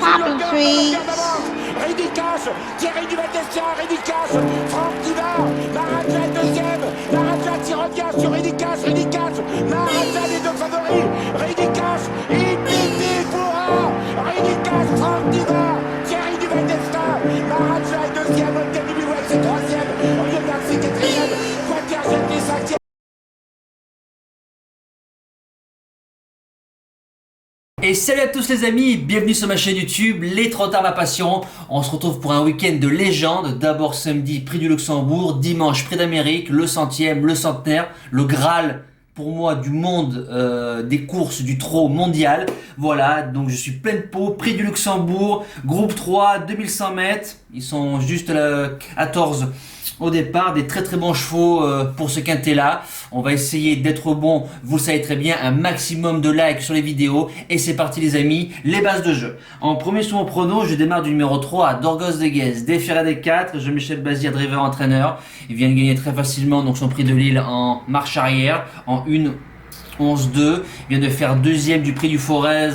Popping trees. Ridicache, Thierry du Val-d'Estia, Ridicache, Franck qui va, Maharaja deuxième, Maharaja qui revient sur Ridicache, Maharaja les deux favoris, Ridicache, Ipiti Foura, Ridicache, Franck qui va, Thierry du Val-d'Estia, Maharaja est deuxième, Olteni Biwek c'est troisième, Olivier Garcia quatrième, Quater Jetli cinquième. Et salut à tous les amis, bienvenue sur ma chaîne YouTube, Les Trottards ma passion. On se retrouve pour un week-end de légende. D'abord samedi, Prix du Luxembourg, dimanche Prix d'Amérique, le centième, le centenaire, le Graal pour moi du monde des courses du trot mondial. Voilà, donc je suis plein de peau, Prix du Luxembourg, groupe 3, 2100 mètres. Ils sont juste à la 14 au départ, des très bons chevaux pour ce quintet là. On va essayer d'être bon, vous le savez très bien, un maximum de likes sur les vidéos. Et c'est parti les amis, les bases de jeu. En premier sur mon prono, je démarre du numéro 3 à Dorgos de Guez, Déféré des 4, Jean-Michel Bazir, driver entraîneur. Il vient de gagner très facilement donc son prix de Lille en marche arrière, en 1-11-2. Il vient de faire deuxième du prix du Forez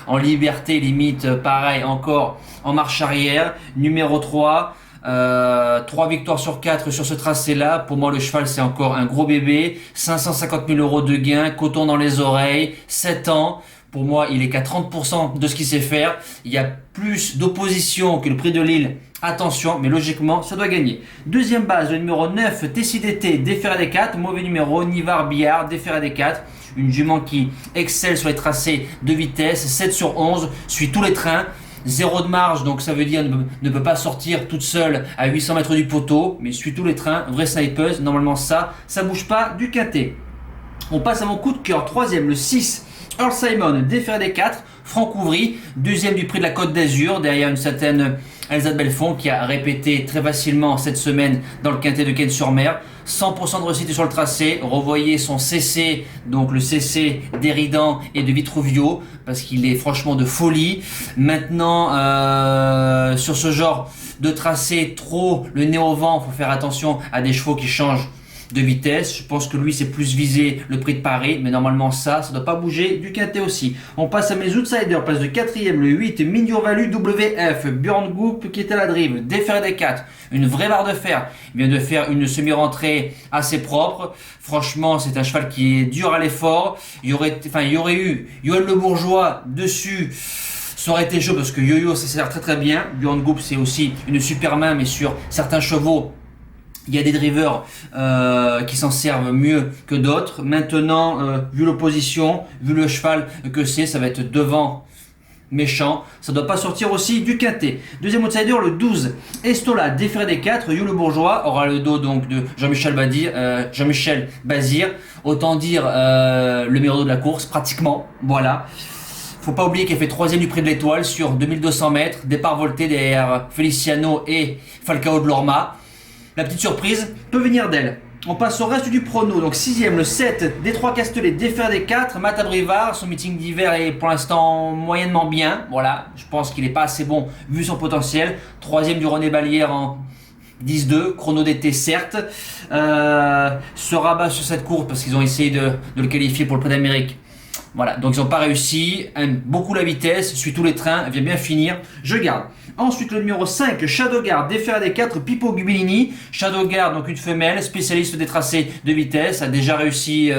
en liberté, limite pareil encore en marche arrière. Numéro 3. 3 victoires sur 4 sur ce tracé là. Pour moi le cheval c'est encore un gros bébé. 550 000 € de gains, coton dans les oreilles, 7 ans. Pour moi il est qu'à 30% de ce qu'il sait faire. Il y a plus d'opposition que le prix de Lille. Attention, mais logiquement ça doit gagner. Deuxième base, le numéro 9 TCDT, Déféré des 4. Mauvais numéro, Nivar Billard, Déféré des 4. Une jument qui excelle sur les tracés de vitesse. 7 sur 11, suit tous les trains. 0 de marge, donc ça veut dire ne peut pas sortir toute seule à 800 mètres du poteau, mais suit tous les trains, vraie snipeuse. Normalement ça bouge pas du quintet. On passe à mon coup de cœur, troisième, le 6, Earl Simon, Déféré des 4, Franck Ouvry, deuxième du prix de la Côte d'Azur, derrière une certaine Elsa de Belfond qui a répété très facilement cette semaine dans le quintet de Cannes-sur-Mer. 100% de réussite sur le tracé. Revoyez son CC, donc le CC d'Eridan et de Vitruvio, parce qu'il est franchement de folie. Maintenant, sur ce genre de tracé trop le nez au vent, faut faire attention à des chevaux qui changent de vitesse. Je pense que lui c'est plus visé le prix de Paris, mais normalement ça doit pas bouger du quintet aussi. On passe à mes outsiders, place de 4ème, le 8, Mignon Value WF, Björn Goop qui est à la drive, Déféré des 4, une vraie barre de fer. Il vient de faire une semi-rentrée assez propre. Franchement, c'est un cheval qui est dur à l'effort. Il y aurait eu Yoann Le Bourgeois dessus. Ça aurait été chaud parce que Yo-Yo ça sert très bien. Björn Goop c'est aussi une super main, mais sur certains chevaux il y a des drivers qui s'en servent mieux que d'autres. Maintenant, vu l'opposition, vu le cheval que c'est, ça va être devant méchant. Ça doit pas sortir aussi du quintet. Deuxième outsider, le 12, Estola, Déféré des 4, You le Bourgeois, aura le dos donc de Jean-Michel Bazir. Autant dire le meilleur dos de la course, pratiquement. Voilà. Faut pas oublier qu'elle fait troisième du prix de l'Étoile sur 2200 mètres. Départ volté derrière Feliciano et Falcao de Lorma. La petite surprise peut venir d'elle. On passe au reste du prono. Donc 6ème, le 7, Détroit Castellet, Déféré des 4, Mata Brivard. Son meeting d'hiver est pour l'instant moyennement bien. Voilà, je pense qu'il n'est pas assez bon vu son potentiel. 3ème du René Ballière en 10-2, chrono d'été certes. Se rabat sur cette course parce qu'ils ont essayé de le qualifier pour le Prix d'Amérique. Voilà, donc ils n'ont pas réussi, aime beaucoup la vitesse, suit tous les trains, vient bien finir, je garde. Ensuite le numéro 5, Shadowguard, Déféré des 4, Pipo Gubilini. Shadowguard, donc une femelle, spécialiste des tracés de vitesse, a déjà réussi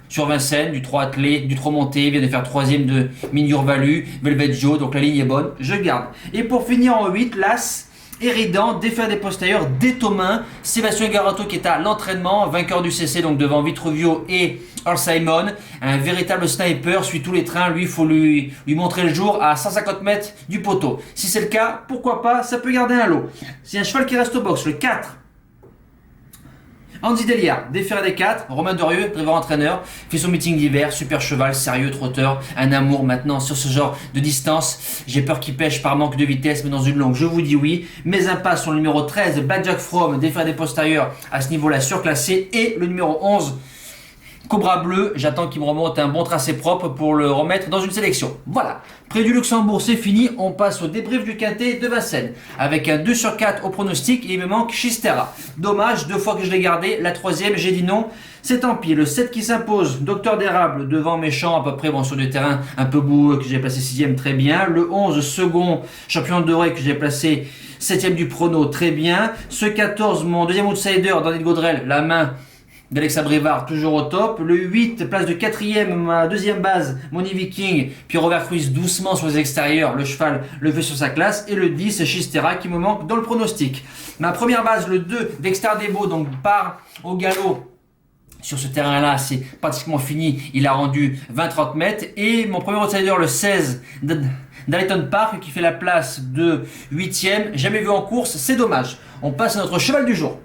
sur Vincennes, du 3 attelé, du 3 monté, vient de faire 3ème de Mignon Value, Velvet Joe, donc la ligne est bonne, je garde. Et pour finir en 8, l'As, Eridan, Déféré des postérieurs, Détomain, Sébastien Garato qui est à l'entraînement, vainqueur du CC donc devant Vitruvio et Earl Simon, un véritable sniper, suit tous les trains, lui il faut lui montrer le jour à 150 mètres du poteau. Si c'est le cas, pourquoi pas, ça peut garder un lot. C'est un cheval qui reste au box, le 4. Andy Delia, Déféré des 4, Romain Dorieux, driver entraîneur, fait son meeting d'hiver, super cheval, sérieux, trotteur, un amour maintenant sur ce genre de distance. J'ai peur qu'il pêche par manque de vitesse, mais dans une longue, je vous dis oui. Mes impasses sur le numéro 13, Bad Jack From, Déféré des postérieurs, à ce niveau-là surclassé, et le numéro 11, Cobra Bleu, j'attends qu'il me remonte un bon tracé propre pour le remettre dans une sélection. Voilà, Prix du Luxembourg c'est fini, on passe au débrief du quintet de Vincennes. Avec un 2 sur 4 au pronostic et il me manque Chistera. Dommage, 2 fois que je l'ai gardé, la troisième j'ai dit non, c'est tant pis. Le 7 qui s'impose, Docteur d'érable devant Méchant à peu près, bon sur du terrain un peu boueux que j'ai placé 6ème très bien. Le 11 second, Champion de Doré que j'ai placé 7ème du prono très bien. Ce 14, mon deuxième outsider, Daniel Gaudrel, la main d'Alexa Brevard toujours au top. Le 8, place de 4ème, ma deuxième base, Moni Viking, puis Robert Ruiz doucement sur les extérieurs, le cheval levé sur sa classe. Et le 10, Chistera qui me manque dans le pronostic. Ma première base, le 2, Dexter Debo, donc part au galop. Sur ce terrain-là, c'est pratiquement fini. Il a rendu 20-30 mètres. Et mon premier outsider, le 16, Dalton Park, qui fait la place de 8ème. Jamais vu en course, c'est dommage. On passe à notre cheval du jour.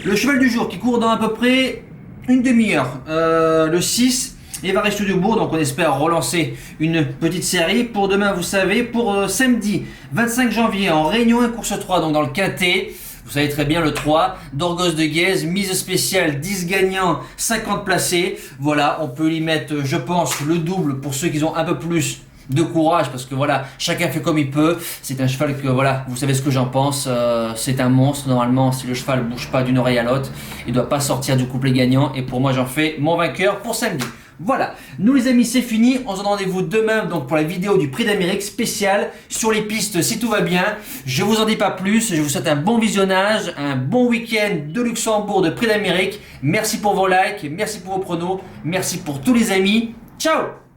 Le cheval du jour qui court dans à peu près une demi-heure. Le 6, Évariste Dubourg, donc on espère relancer une petite série. Pour demain, vous savez, pour samedi 25 janvier en Réunion 1, course 3, donc dans le quintet. Vous savez très bien le 3, Dorgos de Guèze, mise spéciale, 10 gagnants, 50 placés. Voilà, on peut y mettre, je pense, le double pour ceux qui ont un peu plus de courage, parce que voilà, chacun fait comme il peut. C'est un cheval que voilà, vous savez ce que j'en pense, c'est un monstre. Normalement, si le cheval bouge pas d'une oreille à l'autre, il doit pas sortir du couplet gagnant, et pour moi j'en fais mon vainqueur pour samedi. Voilà, nous les amis, c'est fini. On se donne rendez-vous demain donc pour la vidéo du Prix d'Amérique spécial sur les pistes si tout va bien. Je vous en dis pas plus, je vous souhaite un bon visionnage, un bon week-end de Luxembourg de Prix d'Amérique. Merci pour vos likes, merci pour vos pronos, merci pour tous les amis. Ciao!